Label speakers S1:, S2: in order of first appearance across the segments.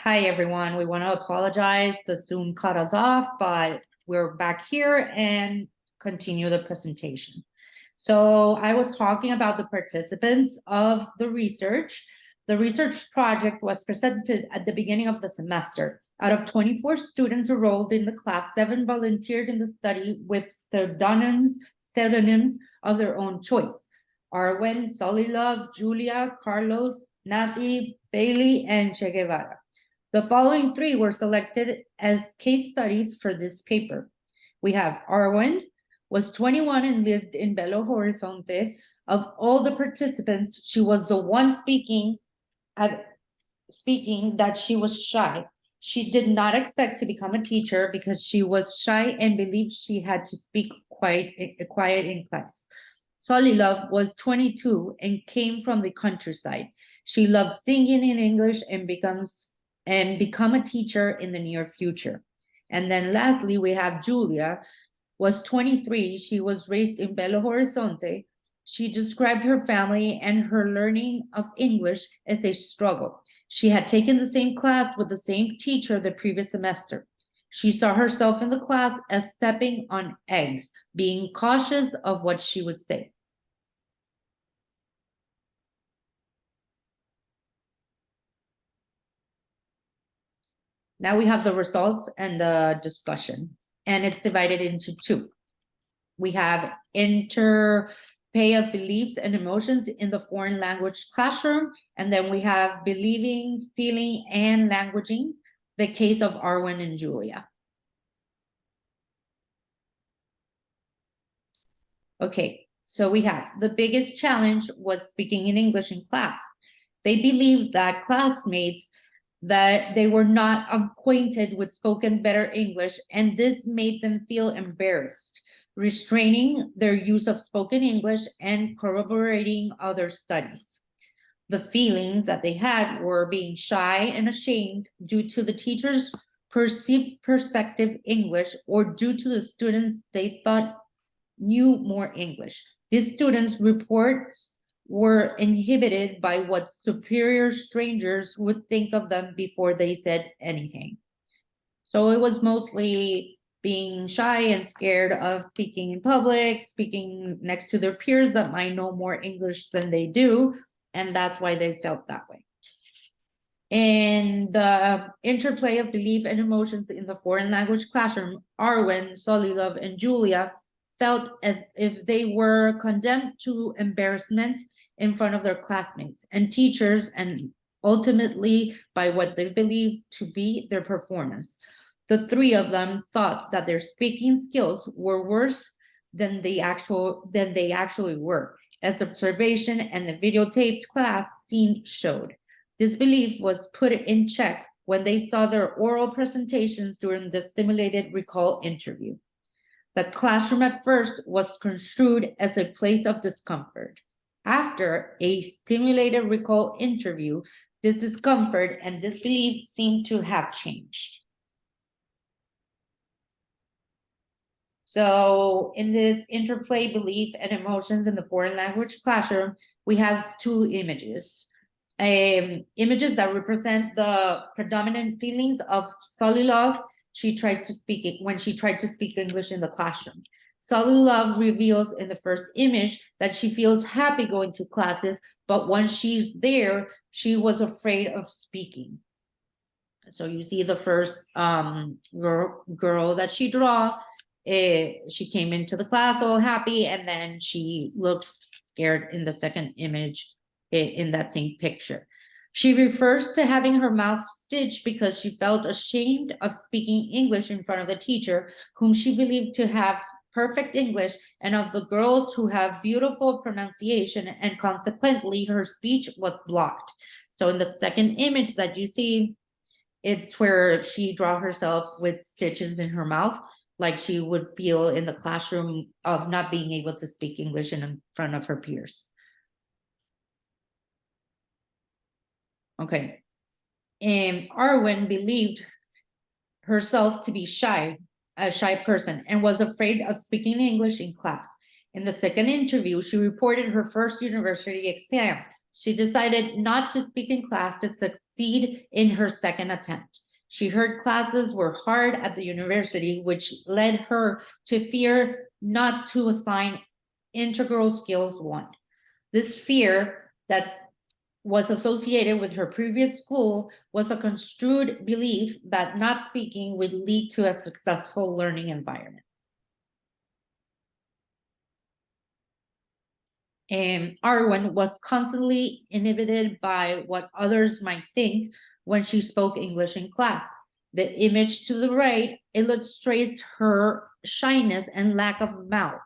S1: Hi, everyone. We want to apologize. The Zoom cut us off, but we're back here and continue the presentation. So I was talking about the participants of the research. The research project was presented at the beginning of the semester. Out of 24 students enrolled in the class, 7 volunteered in the study with pseudonyms of their own choice. Arwen, Solilov, Julia, Carlos, Nati, Bailey, and Che Guevara. The following 3 were selected as case studies for this paper. We have Arwen, was 21 and lived in Belo Horizonte. Of all the participants, she was the one speaking that she was shy. She did not expect to become a teacher because she was shy and believed she had to speak quiet in class. Solilov was 22 and came from the countryside. She loves singing in English and become a teacher in the near future. And then lastly, we have Julia, was 23. She was raised in Belo Horizonte. She described her family and her learning of English as a struggle. She had taken the same class with the same teacher the previous semester. She saw herself in the class as stepping on eggs, being cautious of what she would say. Now we have the results and the discussion, and it's divided into 2. We have interplay of beliefs and emotions in the foreign language classroom, and then we have believing, feeling, and languaging, the case of Arwen and Julia. Okay, so we have the biggest challenge was speaking in English in class. They believed that classmates that they were not acquainted with spoken better English, and this made them feel embarrassed, restraining their use of spoken English and corroborating other studies. The feelings that they had were being shy and ashamed due to the teacher's perceived perspective English or due to the students they thought knew more English. These students' reports were inhibited by what superior strangers would think of them before they said anything. So it was mostly being shy and scared of speaking in public, speaking next to their peers that might know more English than they do, and that's why they felt that way. In the interplay of belief and emotions in the foreign language classroom, Arwen, Solilov, and Julia felt as if they were condemned to embarrassment in front of their classmates and teachers, and ultimately by what they believed to be their performance. The 3 of them thought that their speaking skills were worse than they actually were, as observation and the videotaped class scene showed. This belief was put in check when they saw their oral presentations during the stimulated recall interview. The classroom at first was construed as a place of discomfort. After a stimulated recall interview, this discomfort and this belief seemed to have changed. So in this interplay belief and emotions in the foreign language classroom, we have 2 images. Images that represent the predominant feelings of Solilov when she tried to speak English in the classroom. Solilov reveals in the first image that she feels happy going to classes, but once she's there, she was afraid of speaking. So you see the first girl that she draw. She came into the class all happy, and then she looks scared in the second image in that same picture. She refers to having her mouth stitched because she felt ashamed of speaking English in front of the teacher, whom she believed to have perfect English, and of the girls who have beautiful pronunciation, and consequently her speech was blocked. So in the second image that you see, it's where she draw herself with stitches in her mouth, like she would feel in the classroom of not being able to speak English in front of her peers. Okay. And Arwen believed herself to be a shy person, and was afraid of speaking English in class. In the second interview, she reported her first university exam. She decided not to speak in class to succeed succeed in her second attempt. She heard classes were hard at the university, which led her to fear not to assign integral skills 1. This fear that was associated with her previous school was a construed belief that not speaking would lead to a successful learning environment. Arwen was constantly inhibited by what others might think when she spoke English in class. The image to the right illustrates her shyness and lack of mouth,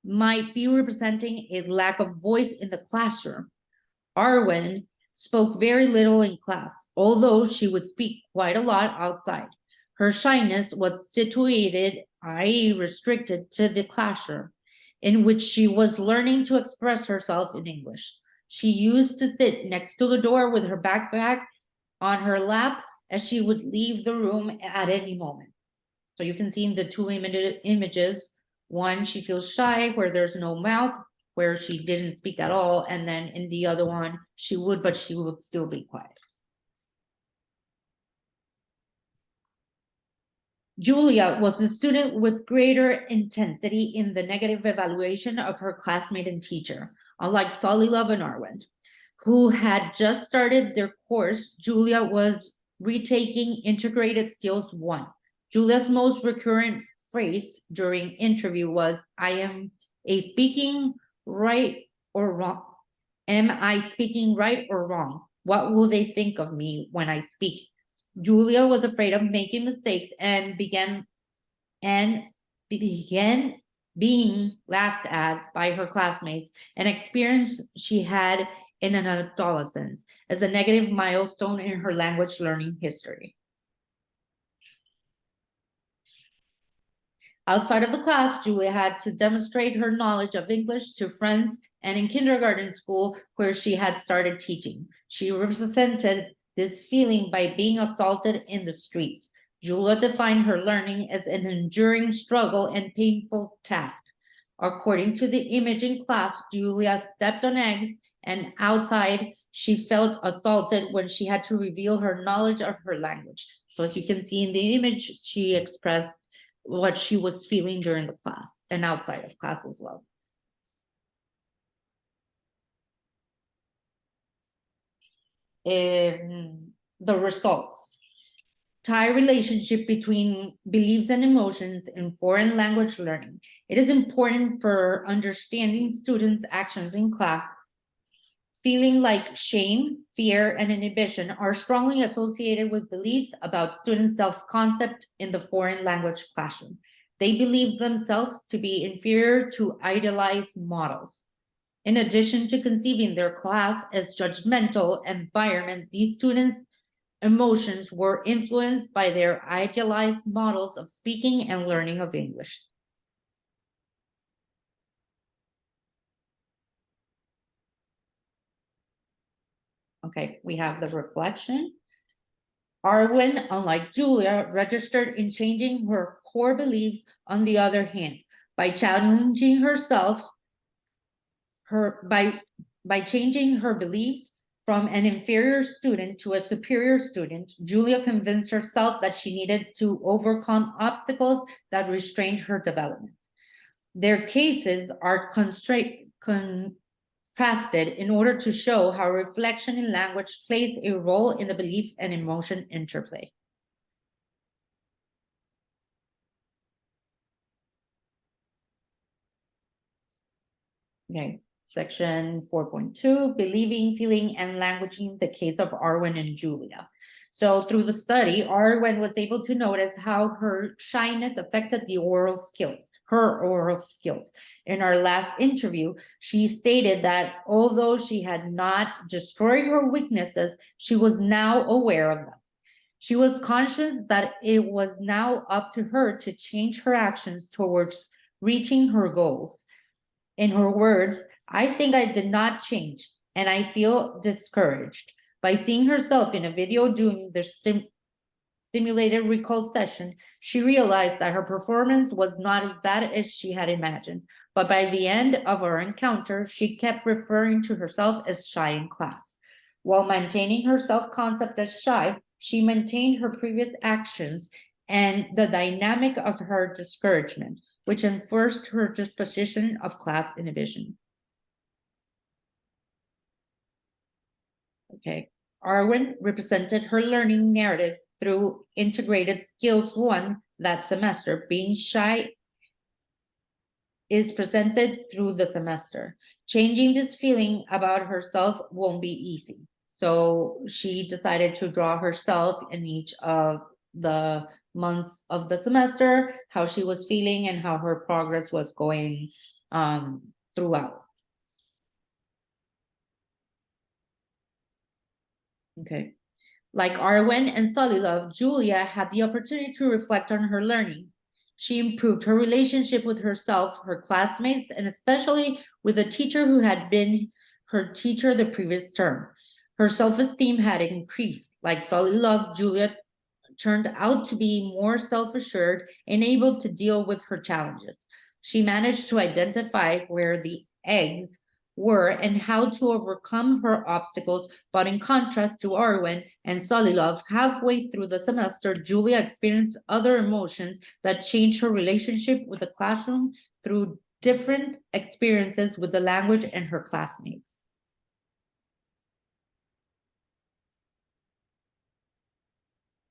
S1: might be representing a lack of voice in the classroom. Arwen spoke very little in class, although she would speak quite a lot outside. Her shyness was situated, i.e., restricted to the classroom, in which she was learning to express herself in English. She used to sit next to the door with her backpack on her lap as she would leave the room at any moment. So you can see in the two images, one, she feels shy where there's no mouth, where she didn't speak at all. And then in the other one, she would, but she would still be quiet. Julia was a student with greater intensity in the negative evaluation of her classmate and teacher. Unlike Solilov and Arwen, who had just started their course, Julia was retaking integrated skills 1. Julia's most recurrent phrase during interview was, I am speaking right or wrong? Am I speaking right or wrong? What will they think of me when I speak? Julia was afraid of making mistakes and began being laughed at by her classmates, an experience she had in an adolescence as a negative milestone in her language learning history. Outside of the class, Julia had to demonstrate her knowledge of English to friends and in kindergarten school where she had started teaching. She represented this feeling by being assaulted in the streets. Julia defined her learning as an enduring struggle and painful task. According to the image in class, Julia stepped on eggs, and outside, she felt assaulted when she had to reveal her knowledge of her language. So as you can see in the image, she expressed what she was feeling during the class and outside of class as well. The results. Tie relationship between beliefs and emotions in foreign language learning. It is important for understanding students' actions in class. Feeling like shame, fear, and inhibition are strongly associated with beliefs about student self-concept in the foreign language classroom. They believe themselves to be inferior to idealized models. In addition to conceiving their class as judgmental environment, these students' emotions were influenced by their idealized models of speaking and learning of English. Okay, we have the reflection. Arwen, unlike Julia, registered in changing her core beliefs. On the other hand, by challenging herself, by changing her beliefs from an inferior student to a superior student, Julia convinced herself that she needed to overcome obstacles that restrained her development. Their cases are contrasted in order to show how reflection in language plays a role in the belief and emotion interplay. Okay, section 4.2, believing, feeling, and languaging, the case of Arwen and Julia. So through the study, Arwen was able to notice how her shyness affected her oral skills. In our last interview, she stated that although she had not destroyed her weaknesses, she was now aware of them. She was conscious that it was now up to her to change her actions towards reaching her goals. In her words, I think I did not change, and I feel discouraged. By seeing herself in a video during the simulated recall session, she realized that her performance was not as bad as she had imagined. But by the end of our encounter, she kept referring to herself as shy in class. While maintaining her self-concept as shy, she maintained her previous actions and the dynamic of her discouragement, which enforced her disposition of class inhibition. Okay. Arwen represented her learning narrative through integrated skills one that semester. Being shy is presented through the semester. Changing this feeling about herself won't be easy. So she decided to draw herself in each of the months of the semester, how she was feeling and how her progress was going throughout. Okay. Like Arwen and Solilov, Julia had the opportunity to reflect on her learning. She improved her relationship with herself, her classmates, and especially with the teacher who had been her teacher the previous term. Her self-esteem had increased. Like Solilov, Julia turned out to be more self-assured and able to deal with her challenges. She managed to identify where the eggs were and how to overcome her obstacles, but in contrast to Arwen and Solilov, halfway through the semester, Julia experienced other emotions that changed her relationship with the classroom through different experiences with the language and her classmates.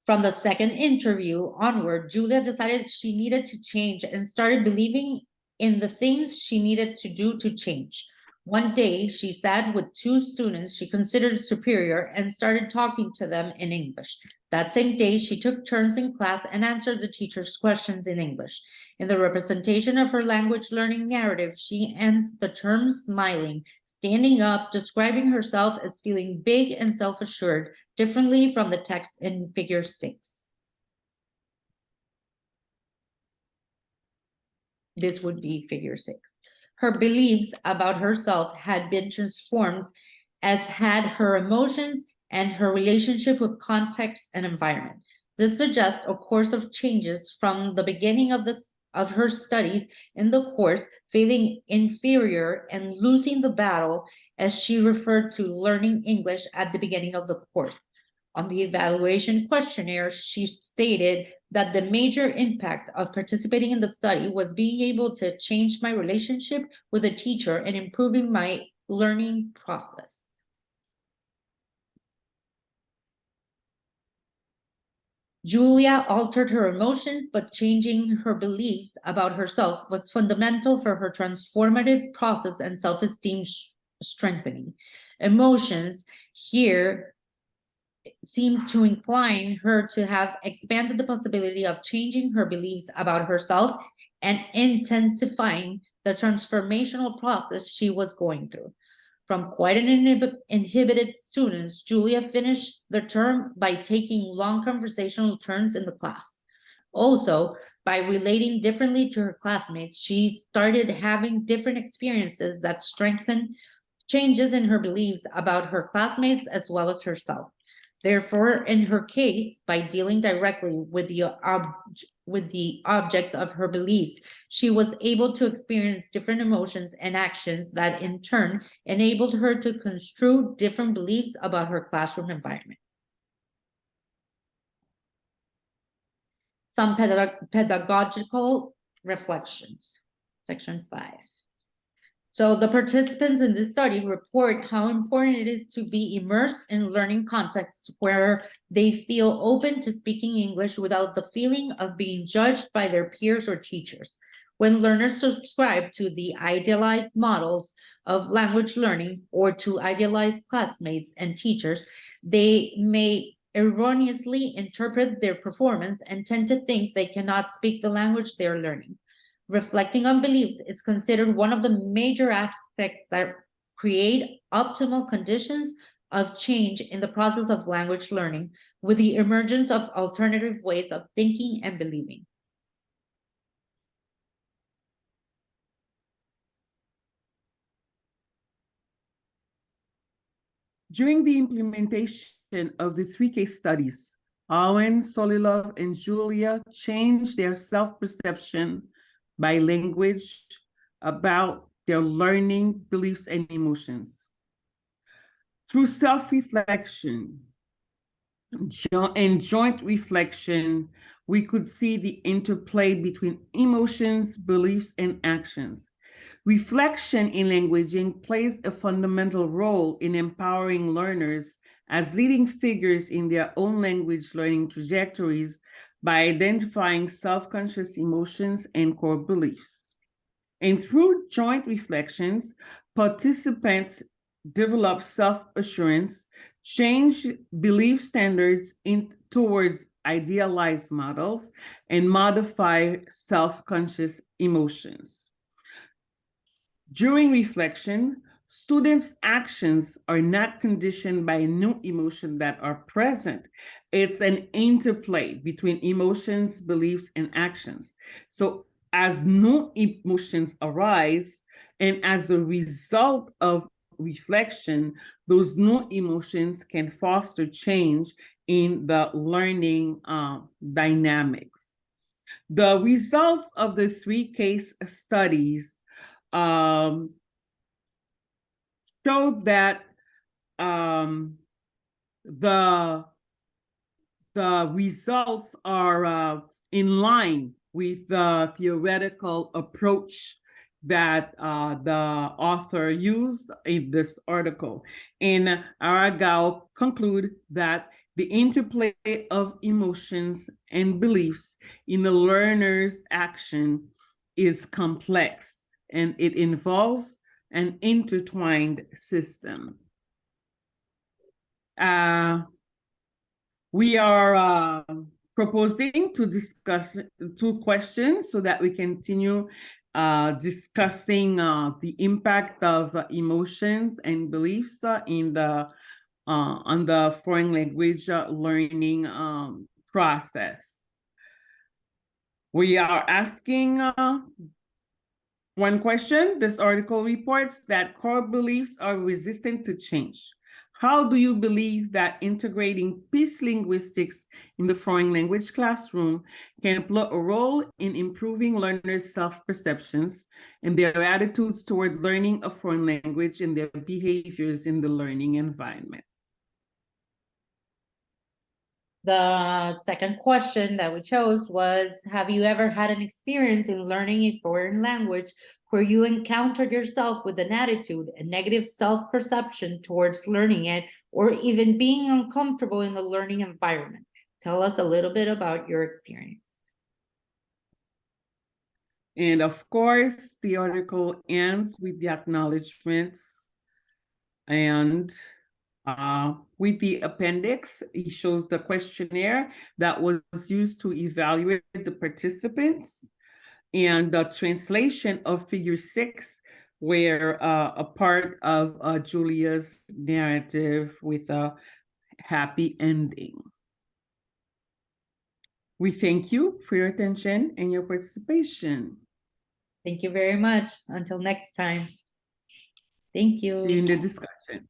S1: From the second interview onward, Julia decided she needed to change and started believing in the things she needed to do to change. One day, she sat with two students she considered superior and started talking to them in English. That same day, she took turns in class and answered the teacher's questions in English. In the representation of her language learning narrative, she ends the term smiling, standing up, describing herself as feeling big and self-assured, differently from the text in figure 6. This would be figure 6. Her beliefs about herself had been transformed, as had her emotions and her relationship with context and environment. This suggests a course of changes from the beginning of her studies in the course, feeling inferior and losing the battle, as she referred to learning English at the beginning of the course. On the evaluation questionnaire, she stated that the major impact of participating in the study was being able to change my relationship with a teacher and improving my learning process. Julia altered her emotions, but changing her beliefs about herself was fundamental for her transformative process and self-esteem strengthening. Emotions here seemed to incline her to have expanded the possibility of changing her beliefs about herself and intensifying the transformational process she was going through. From quite an inhibited student, Julia finished the term by taking long conversational turns in the class. Also, by relating differently to her classmates, she started having different experiences that strengthened changes in her beliefs about her classmates as well as herself. Therefore, in her case, by dealing directly with the objects of her beliefs, she was able to experience different emotions and actions that in turn enabled her to construe different beliefs about her classroom environment. Some pedagogical reflections, section 5. So the participants in this study report how important it is to be immersed in learning contexts where they feel open to speaking English without the feeling of being judged by their peers or teachers. When learners subscribe to the idealized models of language learning or to idealized classmates and teachers, they may erroneously interpret their performance and tend to think they cannot speak the language they're learning. Reflecting on beliefs is considered one of the major aspects that create optimal conditions of change in the process of language learning, with the emergence of alternative ways of thinking and believing.
S2: During the implementation of the 3 case studies, Owen, Solilov, and Julia changed their self-perception by language about their learning, beliefs, and emotions. Through self-reflection and joint reflection, we could see the interplay between emotions, beliefs, and actions. Reflection in languaging plays a fundamental role in empowering learners as leading figures in their own language learning trajectories by identifying self-conscious emotions and core beliefs. And through joint reflections, participants develop self-assurance, change belief standards towards idealized models, and modify self-conscious emotions. During reflection, students' actions are not conditioned by new emotions that are present. It's an interplay between emotions, beliefs, and actions. So as new emotions arise, and as a result of reflection, those new emotions can foster change in the learning dynamics. The results of the 3 case studies showed that the results are in line with the theoretical approach that the author used in this article. And Aragao conclude that the interplay of emotions and beliefs in the learner's action is complex, and it involves an intertwined system. We are proposing to discuss 2 questions so that we continue discussing the impact of emotions and beliefs in the on the foreign language learning process. We are asking one question. This article reports that core beliefs are resistant to change. How do you believe that integrating peace linguistics in the foreign language classroom can play a role in improving learners' self-perceptions and their attitudes toward learning a foreign language and their behaviors in the learning environment?
S1: The second question that we chose was, have you ever had an experience in learning a foreign language where you encountered yourself with an attitude, a negative self-perception towards learning it, or even being uncomfortable in the learning environment? Tell us a little bit about your experience.
S2: And of course, the article ends with the acknowledgements and with the appendix. It shows the questionnaire that was used to evaluate the participants and the translation of figure 6, where a part of Julia's narrative with a happy ending. We thank you for your attention and your participation.
S1: Thank you very much. Until next time. Thank you.
S2: See you in the discussion.